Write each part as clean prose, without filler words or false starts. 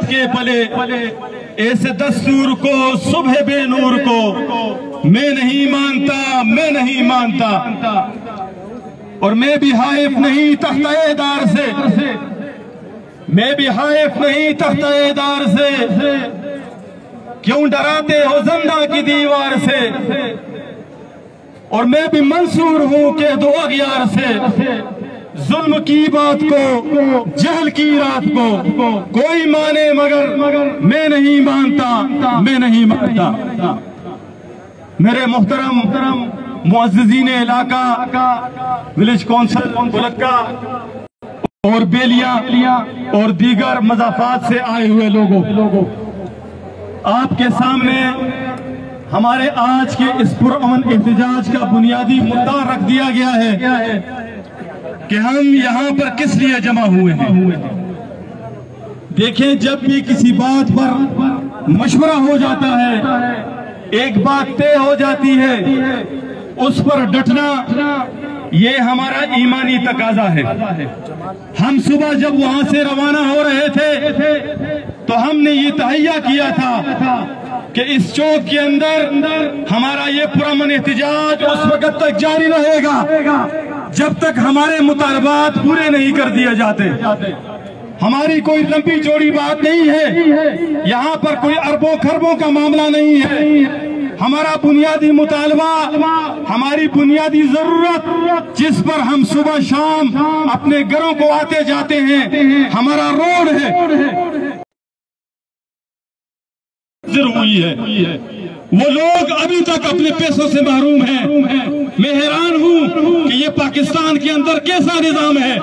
شریعت کے پلے ایسے دستور کو صبح بے نور کو میں نہیں مانتا، میں نہیں مانتا، اور میں بھی حائف نہیں تحت دار سے، میں بھی حائف نہیں تحت دار سے، کیوں ڈراتے ہو زندہ کی دیوار سے، اور میں بھی منصور ہوں کہ دو اغیار سے، ظلم کی بات کو جہل کی رات کو کوئی مانے مگر میں نہیں مانتا، میں نہیں مانتا۔ میرے محترم معززین علاقہ، ولیج کونسل بلکہ اور بیلیاں اور دیگر مضافات سے آئے ہوئے لوگوں، آپ کے سامنے ہمارے آج کے اس پرامن احتجاج کا بنیادی مدعا رکھ دیا گیا ہے کہ ہم یہاں پر کس لیے جمع ہوئے ہیں۔ دیکھیں، جب بھی کسی بات پر مشورہ ہو جاتا ہے، ایک بات طے ہو جاتی ہے، اس پر ڈٹنا یہ ہمارا ایمانی تقاضا ہے۔ ہم صبح جب وہاں سے روانہ ہو رہے تھے تو ہم نے یہ تہیہ کیا تھا کہ اس چوک کے اندر ہمارا یہ پرامن احتجاج اس وقت تک جاری رہے گا جب تک ہمارے مطالبات پورے نہیں کر دیے جاتے۔ ہماری کوئی لمبی چوڑی بات نہیں ہے، یہاں پر کوئی اربوں خربوں کا معاملہ نہیں ہے۔ ہمارا بنیادی مطالبہ، ہماری بنیادی ضرورت جس پر ہم صبح شام اپنے گھروں کو آتے جاتے ہیں، ہمارا روڈ ہے، ہوئی ہے۔ وہ لوگ ابھی تک اپنے پیسوں سے محروم ہیں۔ میں حیران ہوں کہ یہ پاکستان کے اندر کیسا نظام ہے۔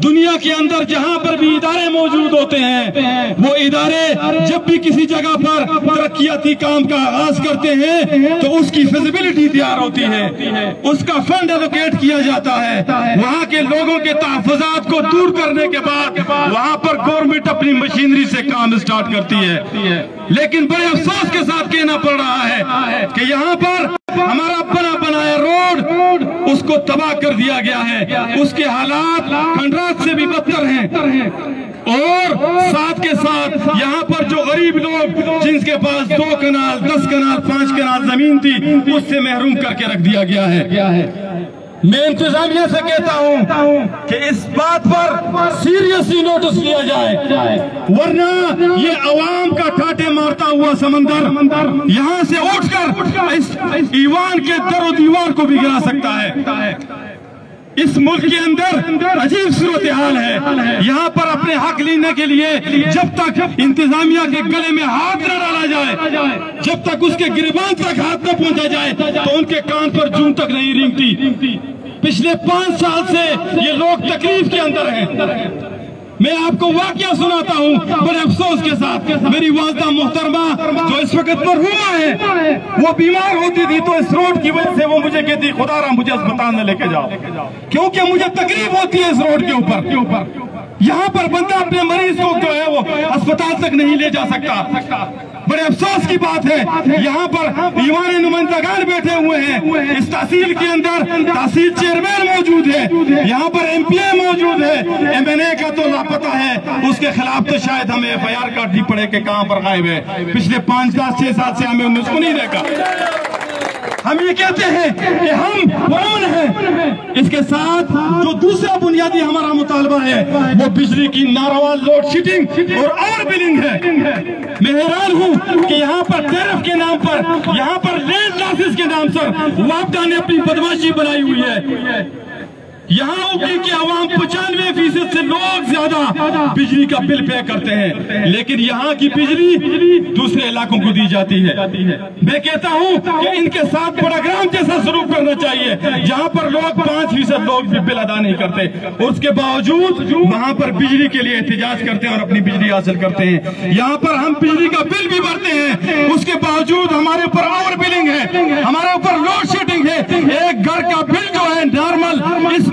دنیا کے اندر جہاں پر بھی ادارے موجود ہوتے ہیں، وہ ادارے جب بھی کسی جگہ پر ترقیاتی کام کا آغاز کرتے ہیں تو اس کی فیزیبلٹی تیار ہوتی ہے، اس کا فنڈ ایلوکیٹ کیا جاتا ہے، وہاں کے لوگوں کے تحفظات کو دور کرنے کے بعد وہاں پر گورنمنٹ اپنی مشینری سے کام سٹارٹ کرتی ہے۔ لیکن بڑے افسوس کے ساتھ کہنا پڑ رہا ہے کہ یہاں پر ہمارا بنایا روڈ اس کو تباہ کر دیا گیا ہے، اس کے حالات کھنڈرات سے بھی بدتر ہیں، اور ساتھ کے ساتھ یہاں پر جو غریب لوگ جن کے پاس 2 کنال 10 کنال 5 کنال زمین تھی اس سے محروم کر کے رکھ دیا گیا ہے۔ میں انتظامیہ سے کہتا ہوں کہ اس بات پر سیریسلی نوٹس لیا جائے، ورنہ یہ عوام کا کاٹے مارتا ہوا سمندر یہاں سے اٹھ کر اس ایوان کے در و دیوار کو بھی گرا سکتا ہے۔ اس ملک کے اندر عجیب صورتحال ہے، یہاں پر اپنے حق لینے کے لیے جب تک انتظامیہ کے گلے میں ہاتھ نہ ڈالا جائے، جب تک اس کے گریبان تک ہاتھ نہ پہنچا جائے تو ان کے کان پر جون تک نہیں رینگتی۔ پچھلے 5 سال سے یہ لوگ تکلیف کے اندر ہیں۔ میں آپ کو واقعہ سناتا ہوں بڑے افسوس کے ساتھ۔ میری والدہ محترمہ جو اس وقت مرحومہ ہے، وہ بیمار ہوتی تھی تو اس روڈ کی وجہ سے وہ مجھے کہتی خدا را مجھے اسپتال میں لے کے جاؤ، کیونکہ مجھے تکلیف ہوتی ہے اس روڈ کے اوپر۔ یہاں پر بندہ اپنے مریض کو جو ہے وہ اسپتال تک نہیں لے جا سکتا۔ بڑے افسوس کی بات ہے یہاں پر ایوان نمائندگان بیٹھے ہوئے ہیں، اس تحصیل کے اندر تحصیل چیئرمین موجود ہے، یہاں پر ایم پی اے موجود ہے، ایم این اے کا تو لاپتہ ہے، اس کے خلاف تو شاید ہمیں ایف آئی آر کاٹنی پڑے کہ کہاں پر غائب ہے۔ پچھلے 5 10 6 سال سے ہمیں اس کو نہیں دیکھا۔ ہم یہ کہتے ہیں کہ ہم کون ہیں۔ اس کے ساتھ جو دوسرا بنیادی ہمارا مطالبہ ہے وہ بجلی کی ناروا لوڈ شیڈنگ اور اوور بلنگ ہے۔ میں حیران ہوں کہ یہاں پر ٹیرف کے نام پر، یہاں پر لینڈ لاسز کے نام پر وابڈا نے اپنی بدماشی بنائی ہوئی ہے۔ یہاں اوپی کی عوام 95% سے لوگ زیادہ بجلی کا بل پے کرتے ہیں، لیکن یہاں کی بجلی دوسرے علاقوں کو دی جاتی ہے۔ میں کہتا ہوں کہ ان کے ساتھ بڑا گرام جیسا سلوک کرنا چاہیے، جہاں پر لوگ 5% لوگ بھی بل ادا نہیں کرتے، اس کے باوجود وہاں پر بجلی کے لیے احتجاج کرتے ہیں اور اپنی بجلی حاصل کرتے ہیں۔ یہاں پر ہم بجلی کا بل بھی بھرتے ہیں، اس کے باوجود ہمارے اوپر اوور بلنگ ہے، ہمارے اوپر لوڈ شیڈنگ ہے۔ ایک گھر کا بل جو ہے نارمل اس